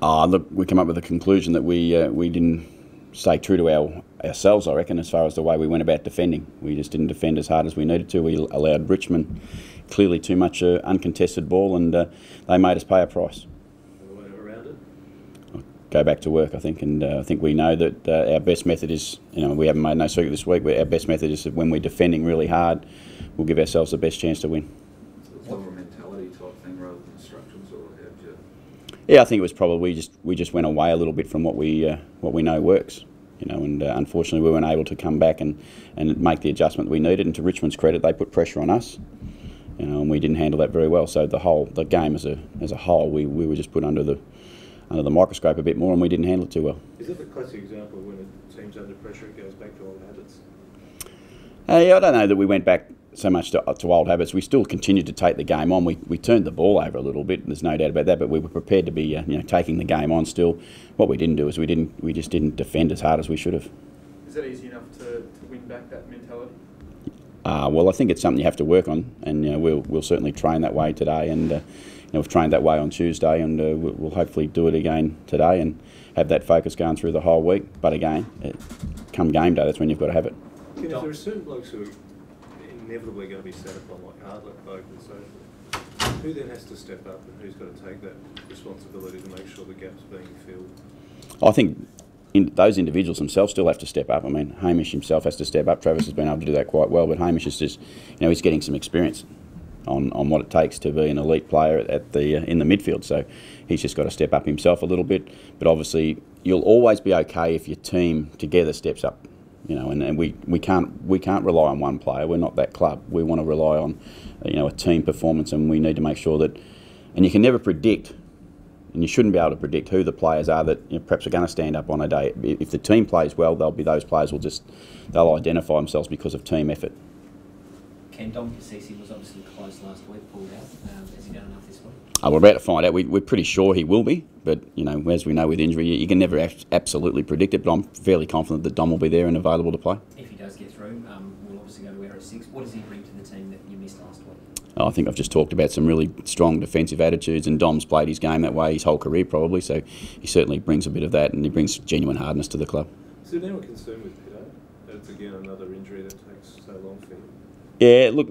Look, we come up with the conclusion that we didn't stay true to ourselves, I reckon, as far as the way we went about defending. We just didn't defend as hard as we needed to. We allowed Richmond clearly too much uncontested ball, and they made us pay a price. And the way around it? Go back to work, I think, and I think we know that our best method is, we haven't made no secret this week, our best method is that when we're defending really hard, we'll give ourselves the best chance to win. So it's more a mentality type thing rather than instructions, or how do you? Yeah, I think it was probably we just went away a little bit from what we know works, and unfortunately we weren't able to come back and make the adjustment we needed. And to Richmond's credit, they put pressure on us, and we didn't handle that very well. So the game as a whole, we were just put under the microscope a bit more, and we didn't handle it too well. Is that the classic example when a team's under pressure, it goes back to old habits? Yeah, I don't know that we went back so much to old habits. We still continued to take the game on. We turned the ball over a little bit, there's no doubt about that, but we were prepared to be taking the game on still. What we didn't do is we just didn't defend as hard as we should have. Is that easy enough to win back that mentality? Well, I think it's something you have to work on, and we'll certainly train that way today, and we've trained that way on Tuesday, and we'll hopefully do it again today and have that focus going through the whole week. But again, come game day, that's when you've got to have it. If there are certain blokes who are inevitably going to be set up on, like Hardlock, Boak and so forth, who then has to step up and who's got to take that responsibility to make sure the gap's being filled? I think those individuals themselves still have to step up. I mean, Hamish himself has to step up. Travis has been able to do that quite well, but Hamish is just, he's getting some experience on what it takes to be an elite player in the midfield. So he's just got to step up himself a little bit. But obviously, you'll always be okay if your team together steps up. And we can't rely on one player. We're not that club. We want to rely on a team performance, and we need to make sure that. And you can never predict, and you shouldn't be able to predict who the players are that perhaps are going to stand up on a day. If the team plays well, those players they'll identify themselves because of team effort. Ken, Dom Cassisi was obviously close last week, pulled out. Has he done enough this week? We're about to find out. We're pretty sure he will be, but as we know with injury, you can never absolutely predict it. But I'm fairly confident that Dom will be there and available to play. If he does get through, we'll obviously go to Arrow 6. What does he bring to the team that you missed last week? I think I've just talked about some really strong defensive attitudes, and Dom's played his game that way his whole career probably. So he certainly brings a bit of that, and he brings genuine hardness to the club. Is there anyone concerned with Peter? That it's again another injury that takes so long for him? Yeah, look,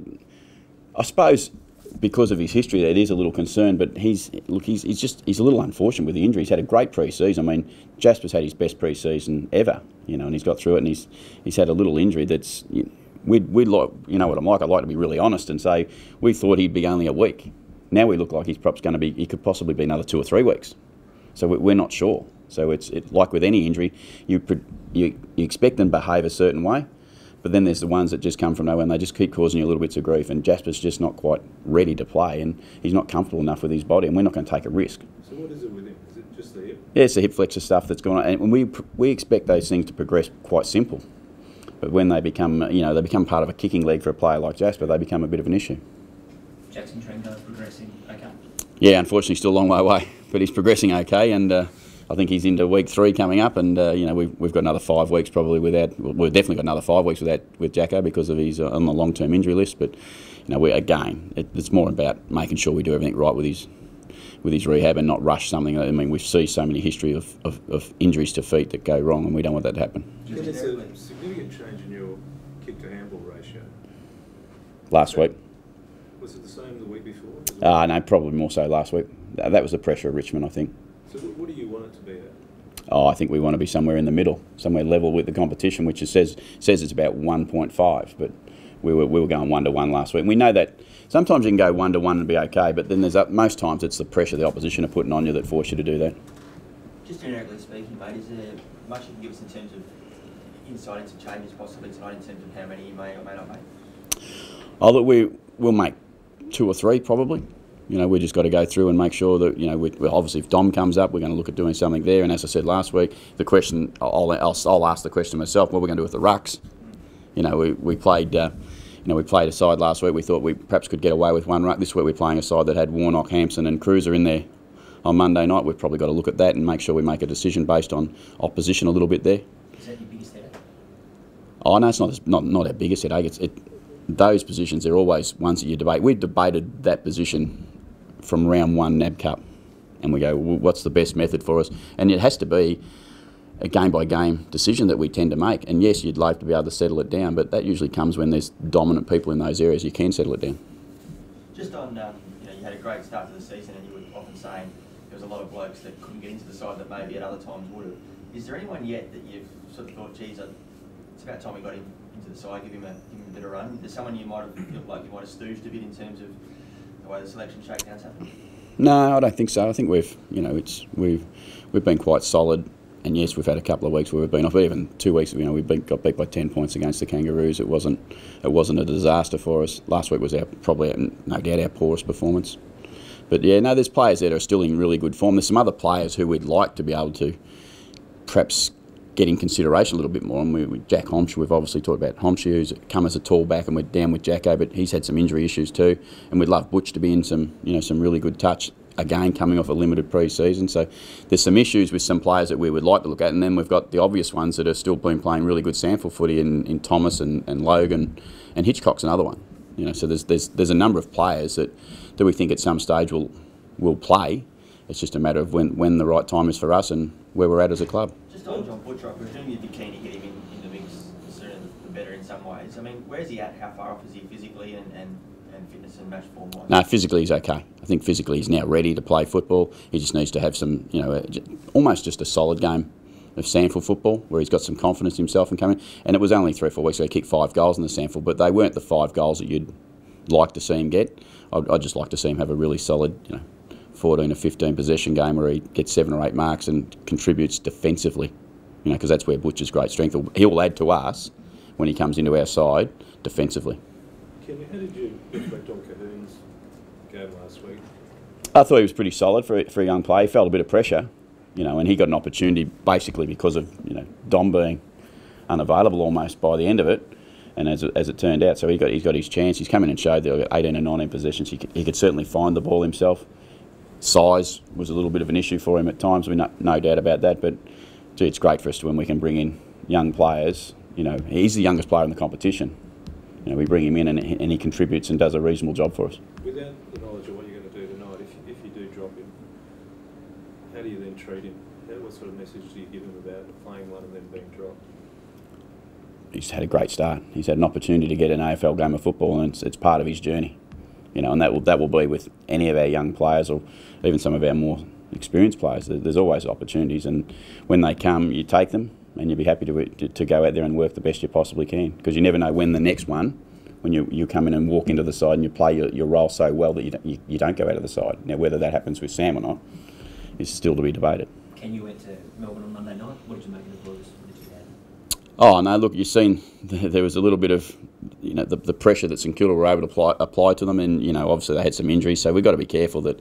I suppose because of his history, it is a little concern. But he's a little unfortunate with the injury. He's had a great pre-season. I mean, Jasper's had his best pre-season ever, and he's got through it. And he's had a little injury that's we'd like, what I'm like. I'd like to be really honest and say we thought he'd be only a week. Now we look like he's perhaps going to be. He could possibly be another 2 or 3 weeks. So we're not sure. So it's like with any injury, you expect them to behave a certain way. But then there's the ones that just come from nowhere and they just keep causing you a little bits of grief. And Jasper's just not quite ready to play, and he's not comfortable enough with his body, and we're not going to take a risk. So what is it with him? Is it just the hip? Yeah, it's the hip flexor stuff that's going on, and we expect those things to progress quite simple. But when they become, they become part of a kicking leg for a player like Jasper, they become a bit of an issue. Jackson Trengo progressing okay? Yeah, unfortunately, still a long way away, but he's progressing okay, and I think he's into week 3 coming up, and we've got another 5 weeks probably without. We've definitely got another 5 weeks with Jacko because of his on the long-term injury list. But it's more about making sure we do everything right with his rehab and not rush something. I mean, we see so many history of injuries to feet that go wrong, and we don't want that to happen. There's a significant change in your kick to handball ratio. Last week. Was it the same the week before? No, probably more so last week. That was the pressure of Richmond, I think. So what do you want it to be at? I think we want to be somewhere in the middle, somewhere level with the competition, which says it's about 1.5, but we were going 1-to-1 last week. And we know that sometimes you can go 1-to-1 and be okay, but then most times it's the pressure the opposition are putting on you that force you to do that. Just generically speaking, mate, is there much you can give us in terms of insight into changes possibly tonight in terms of how many you may or may not make? Look, we'll make 2 or 3 probably. We just got to go through and make sure that, obviously if Dom comes up, we're going to look at doing something there. And as I said last week, the question, I'll ask the question myself, what we're going to do with the rucks. We played a side last week. We thought we perhaps could get away with 1 ruck. This week we're playing a side that had Warnock, Hampson and Cruiser in there on Monday night. We've probably got to look at that and make sure we make a decision based on opposition a little bit there. Is that your biggest headache? Oh, no, it's not our biggest headache. Those positions, they're always ones that you debate. We debated that position from round 1 NAB Cup. and we go, well, what's the best method for us? And it has to be a game-by-game decision that we tend to make. And yes, you'd love to be able to settle it down, but that usually comes when there's dominant people in those areas. You can settle it down. Just on, you had a great start to the season, and you were often saying there was a lot of blokes that couldn't get into the side that maybe at other times would have. Is there anyone yet that you've sort of thought, geez, it's about time we got him into the side, give him a bit of run? Is there someone you might have felt like you might have stooged a bit in terms of the way the selection shakedowns happen? No, I don't think so. I think we've been quite solid. And yes, we've had a couple of weeks where we've been off. But even 2 weeks, got beat by 10 points against the Kangaroos. It wasn't a disaster for us. Last week was probably no doubt our poorest performance. But yeah, no, there's players that are still in really good form. There's some other players who we'd like to be able to perhaps get in consideration a little bit more. And Jack Homshe, we've obviously talked about Homshe, who's come as a tall back, and we're down with Jacko, but he's had some injury issues too. And we'd love Butch to be in some really good touch. Again, coming off a limited pre-season. So there's some issues with some players that we would like to look at, and then we've got the obvious ones that are still been playing really good sample footy in Thomas and Logan, and Hitchcock's another one. So there's a number of players that we think at some stage will play. It's just a matter of when the right time is for us and where we're at as a club. Just on John Butcher, I presume you'd be keen to get him in the mix sooner the better in some ways. I mean, where is he at? How far off is he physically and fitness and match form wise? No, physically he's okay. I think physically he's now ready to play football. He just needs to have some, almost just a solid game of SANFL football where he's got some confidence himself and coming. And it was only 3 or 4 weeks ago he kicked 5 goals in the SANFL, but they weren't the 5 goals that you'd like to see him get. I'd just like to see him have a really solid, 14 or 15 possession game where he gets 7 or 8 marks and contributes defensively, because that's where Butcher's great strength. He'll add to us when he comes into our side defensively. Kenny, how did you reflect on Cahoon's game last week? I thought he was pretty solid for a young player. He felt a bit of pressure, and he got an opportunity basically because of Dom being unavailable almost by the end of it, and as it turned out, so he's got his chance. He's come in and showed that he got 18 and 19 possessions. He could certainly find the ball himself. Size was a little bit of an issue for him at times. We no doubt about that, but gee, it's great for us when we can bring in young players. He's the youngest player in the competition. We bring him in and he contributes and does a reasonable job for us. Without the knowledge of what you're going to do tonight, if you do drop him, how do you then treat him? What sort of message do you give him about playing one and then being dropped? He's had a great start. He's had an opportunity to get an AFL game of football, and it's part of his journey. And that will be with any of our young players or even some of our more experienced players. There's always opportunities, and when they come, you take them. And you'll be happy to go out there and work the best you possibly can, because you never know when the next one, when you come in and walk into the side and you play your role so well that you don't go out of the side. Now, whether that happens with Sam or not is still to be debated. Ken, you went to Melbourne on Monday night. What did you make of the Blues? What did you have? Oh no, look, you've seen there was a little bit of the pressure that St Kilda were able to apply to them, and obviously they had some injuries, so we've got to be careful that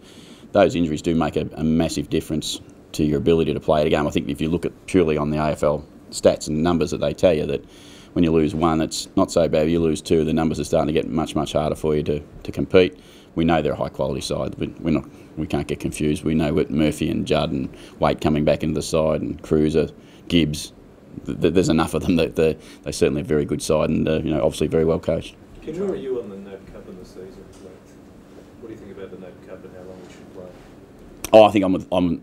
those injuries do make a massive difference to your ability to play a game. I think if you look at purely on the AFL stats and numbers that they tell you, that when you lose one, it's not so bad. You lose two, the numbers are starting to get much, much harder for you to compete. We know they're a high quality side, but we can't get confused. We know with Murphy and Judd and Waite coming back into the side, and Cruiser, Gibbs, there's enough of them that they're certainly a very good side, and obviously very well coached. Ken, where are you on the NAB Cup in the season? What do you think about the NAB Cup and how long we should play? Oh, I think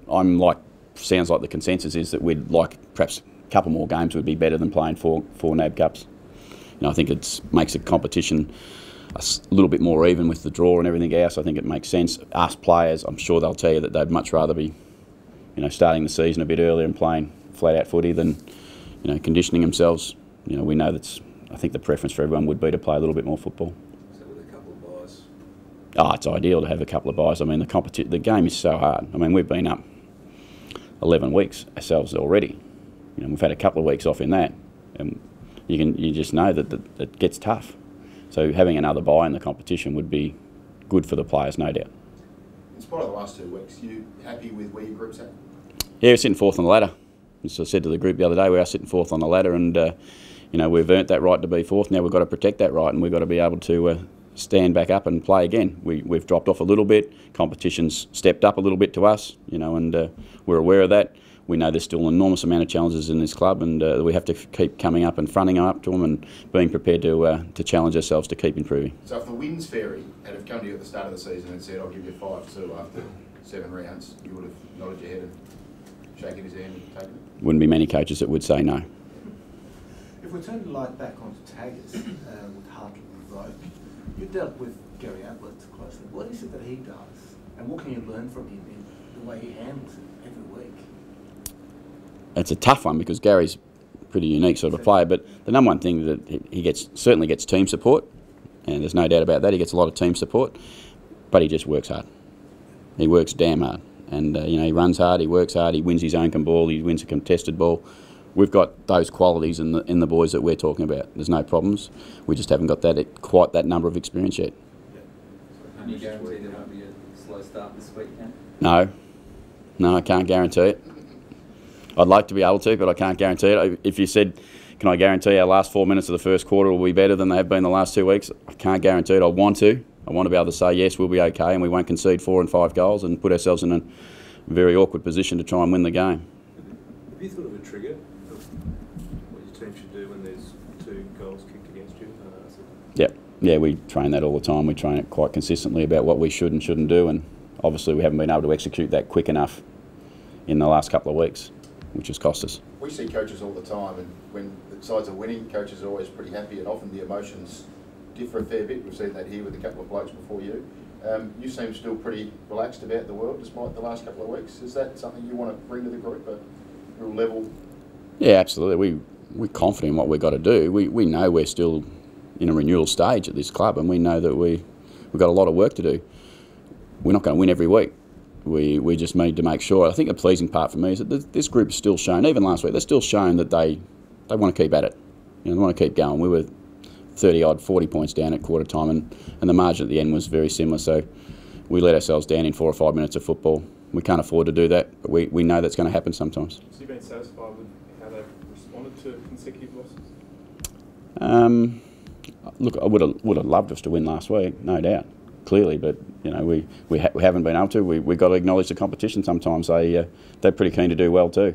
I'm like, sounds like the consensus is that we'd like perhaps a couple more games would be better than playing four NAB Cups. I think it makes the competition a little bit more even with the draw and everything else. I think it makes sense. Us players, I'm sure they'll tell you that they'd much rather be, starting the season a bit earlier and playing flat out footy than, conditioning themselves. We know I think the preference for everyone would be to play a little bit more football. So with a couple of buys? Oh, it's ideal to have a couple of buys. I mean, the game is so hard. I mean, we've been up 11 weeks ourselves already. We've had a couple of weeks off in that, and you just know that it gets tough. So having another bye in the competition would be good for the players, no doubt. In spite of the last 2 weeks, you happy with where your group's at? Yeah, we're sitting fourth on the ladder. As I said to the group the other day, we are sitting fourth on the ladder, and we've earned that right to be fourth. Now we've got to protect that right, and we've got to be able to stand back up and play again. We've dropped off a little bit. Competition's stepped up a little bit to us, and we're aware of that. We know there's still an enormous amount of challenges in this club, and we have to keep coming up and fronting up to them and being prepared to challenge ourselves to keep improving. So if the Winds Fairy had have come to you at the start of the season and said, I'll give you 5-2 after 7 rounds, you would have nodded your head and shaken his hand and taken it? Wouldn't be many coaches that would say no. If we turn the light back onto Taggers with Hartland and Roke, you dealt with Gary Ablett closely. What is it that he does, and what can you learn from him in the way he handles it every week? It's a tough one because Gary's a pretty unique sort of a player, but the number one thing that he certainly gets team support, and there's no doubt about that. He gets a lot of team support, but he just works hard. He works damn hard, and he runs hard, he works hard, he wins his own ball, he wins a contested ball. We've got those qualities in the boys that we're talking about. There's no problems. We just haven't got quite that number of experience yet. Can you guarantee there won't be a slow start this week, Ken? No, I can't guarantee it. I'd like to be able to, but I can't guarantee it. If you said, can I guarantee our last 4 minutes of the first quarter will be better than they have been the last 2 weeks? I can't guarantee it. I want to. I want to be able to say, yes, we'll be okay and we won't concede 4 and 5 goals and put ourselves in a very awkward position to try and win the game. Have you thought of a trigger of what your team should do when there's 2 goals kicked against you? Yeah, we train that all the time. We train it quite consistently about what we should and shouldn't do, and obviously we haven't been able to execute that quick enough in the last couple of weeks, which has cost us. We see coaches all the time, and when the sides are winning, coaches are always pretty happy, and often the emotions differ a fair bit. We've seen that here with a couple of blokes before you. You seem still pretty relaxed about the world despite the last couple of weeks. Is that something you want to bring to the group, a real level? Yeah, absolutely. We're confident in what we've got to do. We know we're still in a renewal stage at this club, and we know that we've got a lot of work to do. We're not going to win every week. We just need to make sure. I think the pleasing part for me is that this group is still shown, even last week, they're still shown that they want to keep at it. They want to keep going. We were 30-odd, 40 points down at quarter time, and the margin at the end was very similar, so we let ourselves down in 4 or 5 minutes of football. We can't afford to do that, but we know that's going to happen sometimes. So you've been satisfied with how they've responded to consecutive losses? Look, I would have loved us to win last week, no doubt, clearly, but we haven't been able to. We've got to acknowledge the competition sometimes. They're pretty keen to do well too.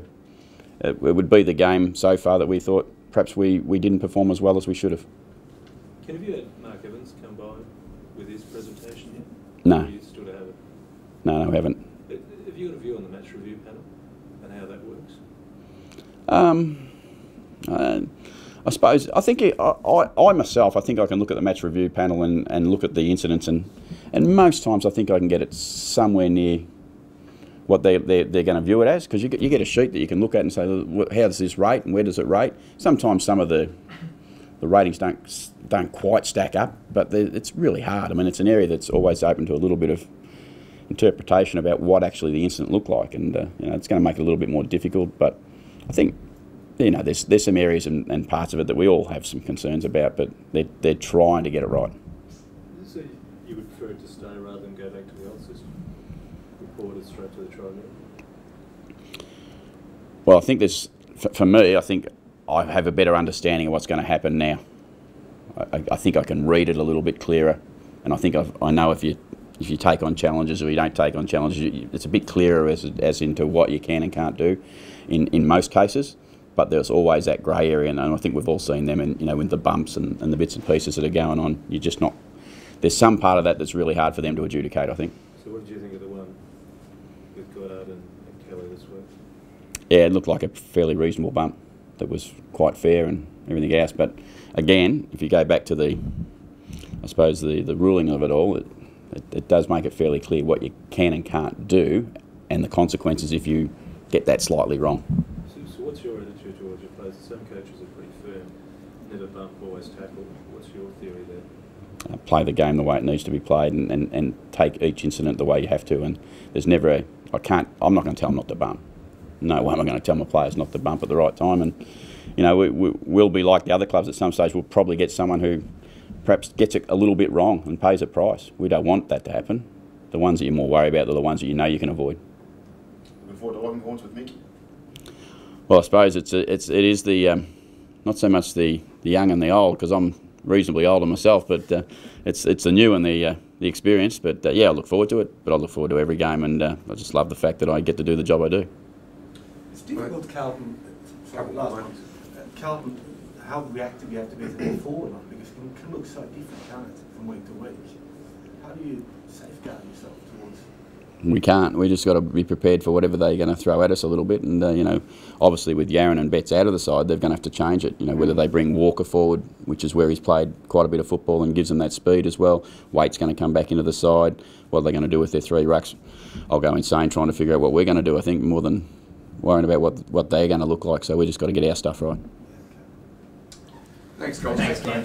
It would be the game so far that we thought perhaps we didn't perform as well as we should have. Have you had Mark Evans come by with his presentation yet? No. Or are you still to have it? No, we haven't. Have you got a view on the match review panel and how that works? I suppose, I think I myself, I think I can look at the match review panel and look at the incidents, and most times I think I can get it somewhere near what they're going to view it as, because you get a sheet that you can look at and say, how does this rate and where does it rate? Sometimes some of the ratings don't quite stack up, but it's really hard. I mean, it's an area that's always open to a little bit of interpretation about what actually the incident looked like, and it's going to make it a little bit more difficult. But I think there's some areas and parts of it that we all have some concerns about, but they're trying to get it right. So you would prefer it to stay rather than go back to the old system? Report it straight to the tribunal? Well, I think for me, I think I have a better understanding of what's going to happen now. I think I can read it a little bit clearer, and I think I know if you take on challenges or you don't take on challenges, it's a bit clearer as into what you can and can't do in most cases. But there's always that grey area, and I think we've all seen them, and with the bumps and the bits and pieces that are going on, you're just not. There's some part of that that's really hard for them to adjudicate, I think. So what did you think of the one with Goddard and Kelly this week? Yeah, it looked like a fairly reasonable bump that was quite fair and everything else. But again, if you go back to the ruling of it all, it does make it fairly clear what you can and can't do, and the consequences if you get that slightly wrong. So what's your attitude towards your players? Some coaches are pretty firm, never bump, always tackle. What's your theory there? Play the game the way it needs to be played, and take each incident the way you have to. And there's never I'm not going to tell them not to bump. No way am I going to tell my players not to bump at the right time. And we'll be like the other clubs at some stage. We'll probably get someone who perhaps gets it a little bit wrong and pays a price. We don't want that to happen. The ones that you're more worried about are the ones that you know you can avoid. Looking forward to Longhorns with Mickey. Well, I suppose it is the not so much the young and the old, because I'm reasonably older myself, but it's the new and the experience. But yeah, I look forward to it. But I look forward to every game, and I just love the fact that I get to do the job I do. It's difficult, Carlton. Carlton, how reactive you have to be to the forward line, because it can look so different, can't it, from week to week? How do you safeguard yourself towards We can't. We just got to be prepared for whatever they're going to throw at us a little bit. And you know, obviously with Yaron and Betts out of the side, they're going to have to change it. You know, whether they bring Walker forward, which is where he's played quite a bit of football and gives them that speed as well. Waite's going to come back into the side. What are they going to do with their 3 rucks? I'll go insane trying to figure out what we're going to do. I think more than worrying about what they're going to look like. So we just got to get our stuff right. Thanks, Carlton. Thanks, Cam.